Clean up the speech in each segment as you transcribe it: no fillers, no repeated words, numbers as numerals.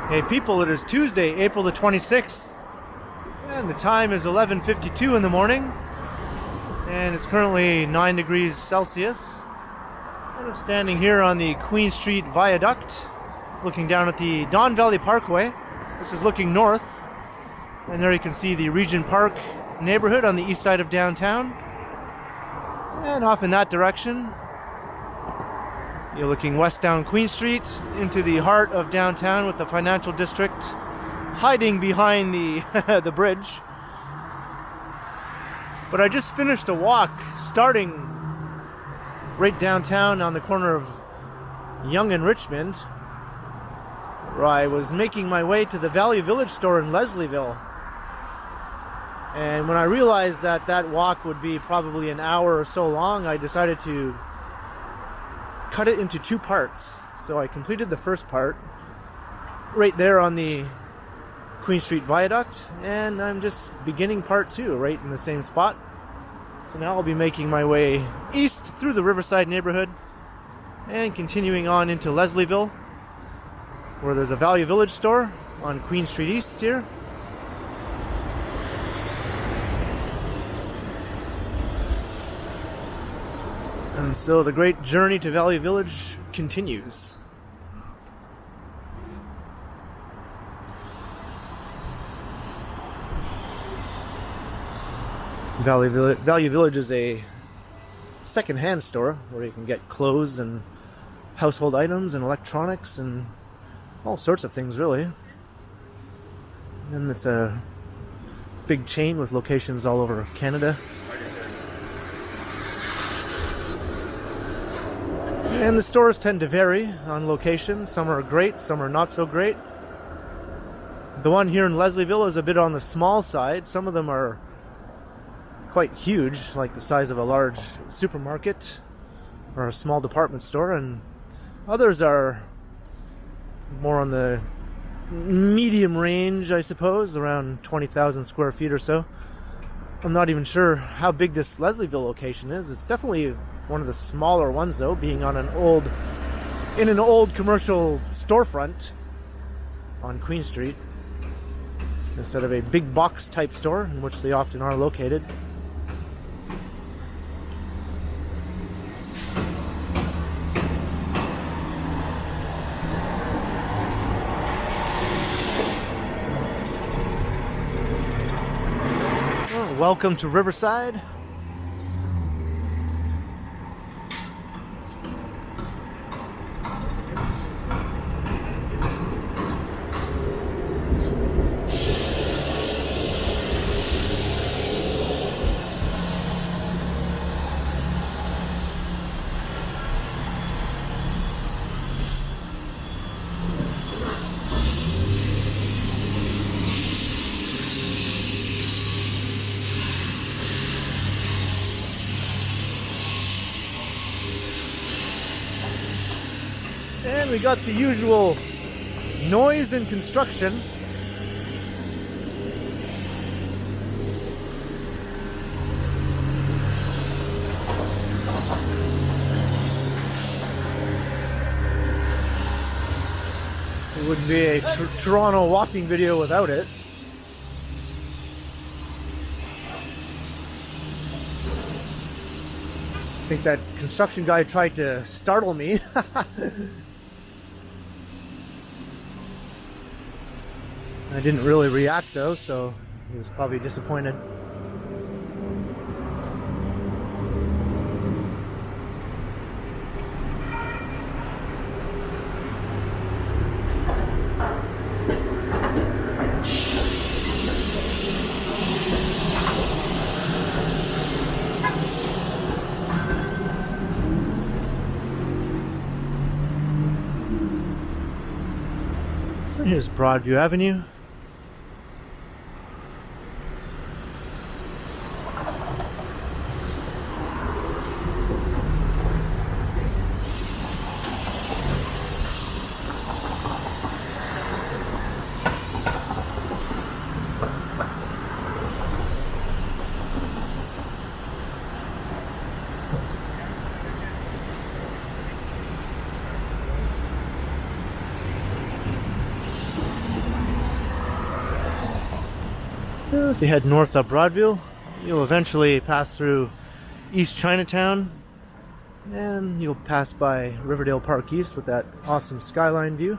Hey people, it is Tuesday, April the 26th, and the time is 11:52 in the morning, and it's currently 9 degrees Celsius, and I'm standing here on the Queen St Viaduct, looking down at the Don Valley Parkway. This is looking north, and there you can see the Regent Park neighborhood on the east side of downtown, and off in that direction, you're looking west down Queen Street into the heart of downtown with the financial district hiding behind the the bridge. But I just finished a walk starting right downtown on the corner of Yonge and Richmond, where I was making my way to the Value Village store in Leslieville. And when I realized that that walk would be probably an hour or so long, I decided to cut it into two parts. So I completed the first part right there on the Queen St Viaduct, and I'm just beginning part two right in the same spot. So now I'll be making my way east through the Riverside neighborhood and continuing on into Leslieville, where there's a Value Village store on Queen Street East here. And so the great journey to Value Village continues. Value Village is a second-hand store where you can get clothes and household items and electronics and all sorts of things, really. And it's a big chain with locations all over Canada. And the stores tend to vary on location. Some are great, some are not so great. The one here in Leslieville is a bit on the small side. Some of them are quite huge, like the size of a large supermarket or a small department store, and others are more on the medium range, I suppose, around 20,000 square feet or so. I'm not even sure how big this Leslieville location is. It's definitely one of the smaller ones, though, being on an old commercial storefront on Queen Street instead of a big box type store, in which they often are located. Well, welcome to Riverside. And we got the usual noise and construction. It wouldn't be a Toronto walking video without it. I think that construction guy tried to startle me. I didn't really react though, so he was probably disappointed. So here's Broadview Avenue. If you head north up Broadview, you'll eventually pass through East Chinatown, and you'll pass by Riverdale Park East with that awesome skyline view.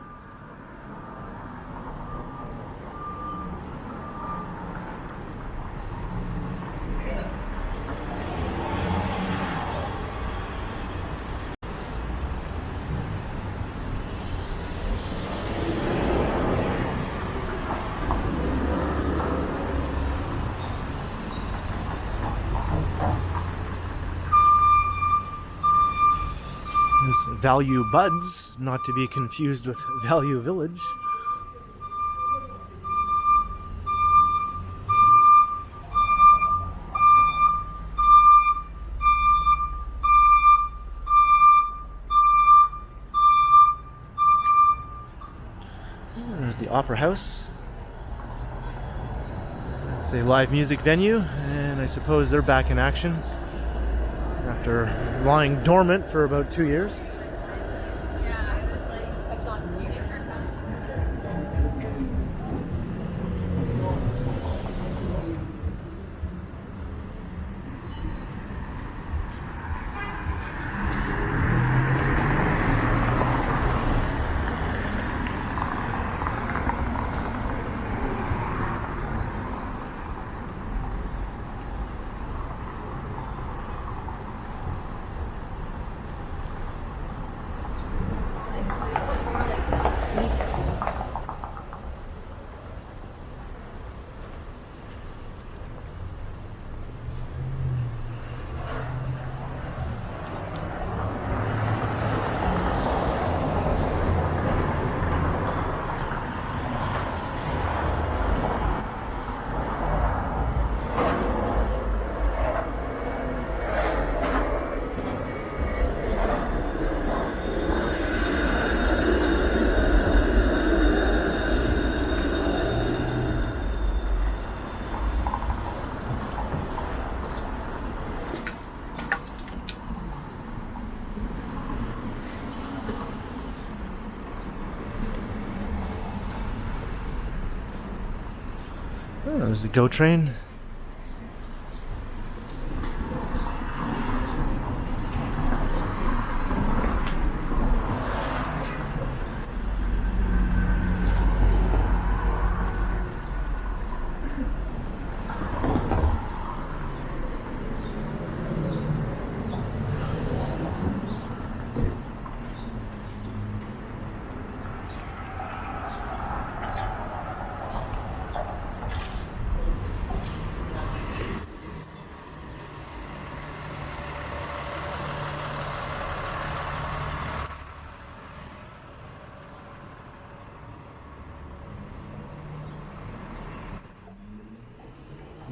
Value Buds, not to be confused with Value Village. There's the Opera House. It's a live music venue, and I suppose they're back in action after lying dormant for about 2 years. Oh, there's the GO train.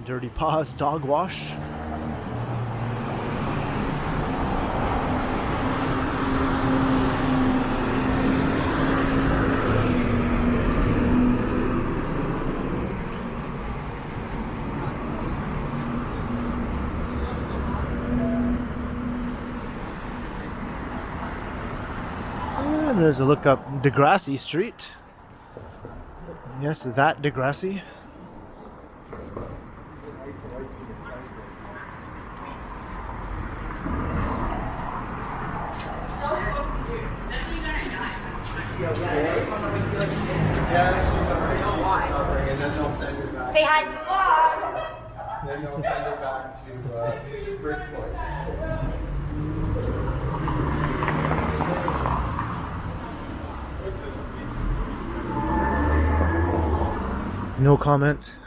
Dirty Paws Dog Wash. And there's a look up Grassi Street. Yes, that Grassi. They had to walk. Then they'll send it back to Bridgeport. No comment.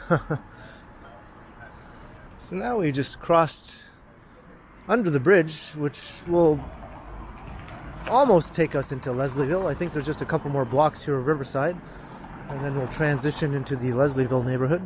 So now we just crossed under the bridge, which will almost take us into Leslieville. I think there's just a couple more blocks here of Riverside, and then we'll transition into the Leslieville neighborhood.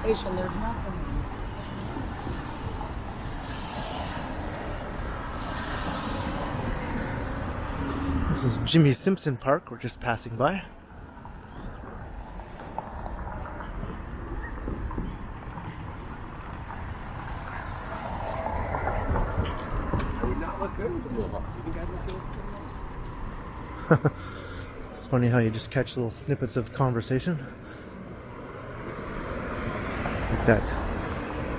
vegetation. There's nothing. This is Jimmy Simpson Park. We're just passing by. It's funny how you just catch little snippets of conversation. Like that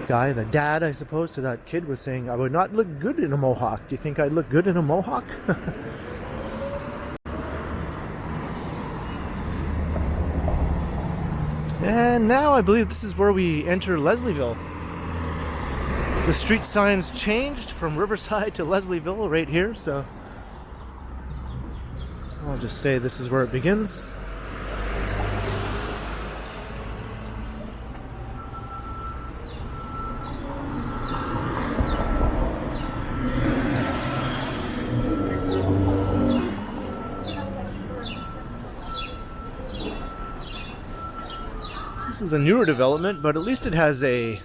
guy, the dad, I suppose, to that kid was saying, I would not look good in a mohawk. Do you think I'd look good in a mohawk? And now I believe this is where we enter Leslieville. The street signs changed from Riverside to Leslieville right here, so I'll just say this is where it begins. This is a newer development, but at least it has a...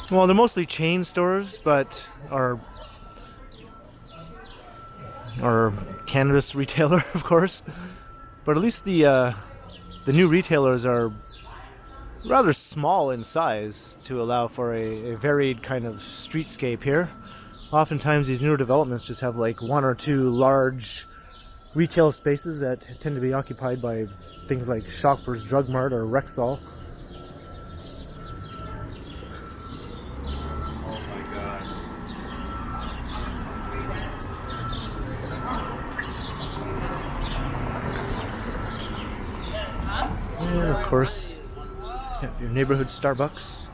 Well, they're mostly chain stores, but are cannabis retailer, of course. But at least the new retailers are rather small in size to allow for a varied kind of streetscape here. Oftentimes these newer developments just have like one or two large retail spaces that tend to be occupied by things like Shoppers Drug Mart or Rexall. And of course, you have your neighborhood Starbucks.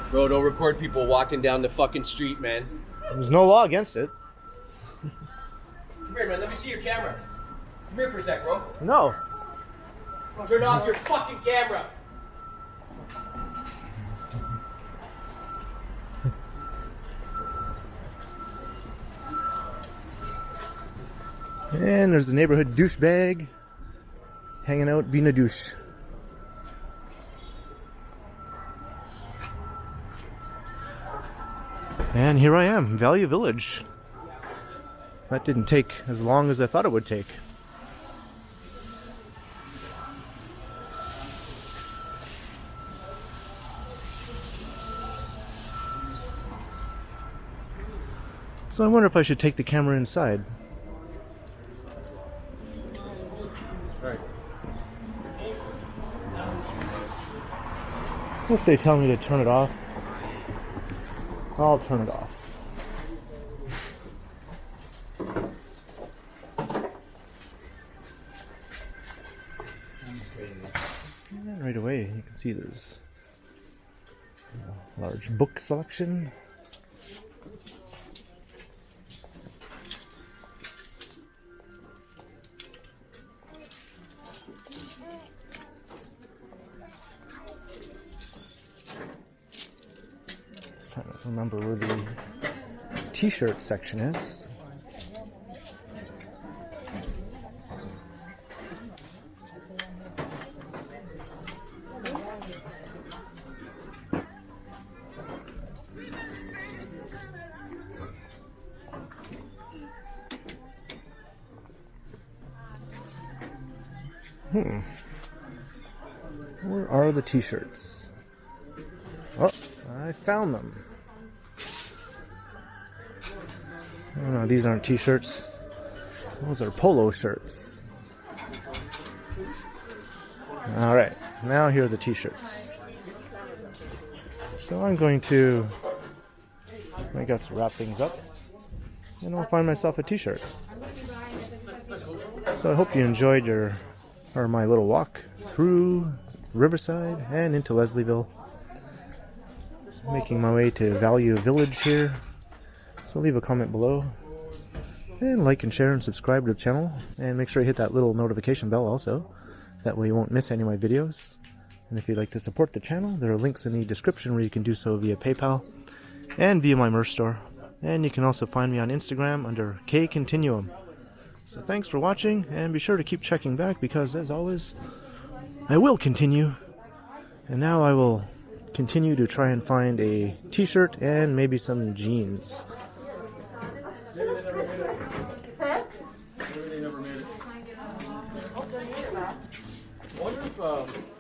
Bro, don't record people walking down the fucking street, man. There's no law against it. Come here, man. Let me see your camera. Come here for a sec, bro. No. Turn off your fucking camera. And there's the neighborhood douchebag hanging out being a douche. And here I am, Value Village. That didn't take as long as I thought it would take. So I wonder if I should take the camera inside. Alright. If they tell me to turn it off, I'll turn it off. And right away, you can see there's a large book selection. Trying to remember where the t-shirt section is. Where are the t-shirts? Oh, I found them. Oh no, these aren't t-shirts. Those are polo shirts. Alright, now here are the t-shirts. So I'm going to, I guess, wrap things up. And I'll find myself a t-shirt. So I hope you enjoyed my little walk through Riverside and into Leslieville. Making my way to Value Village here. So leave a comment below And like and share and subscribe to the channel. And make sure you hit that little notification bell also. That way you won't miss any of my videos. And if you'd like to support the channel, there are links in the description where you can do so via PayPal and via my merch store. And you can also find me on Instagram under KContinuum. So thanks for watching, and be sure to keep checking back because, as always, I will continue. And now I will continue to try and find a t-shirt and maybe some jeans. I wonder if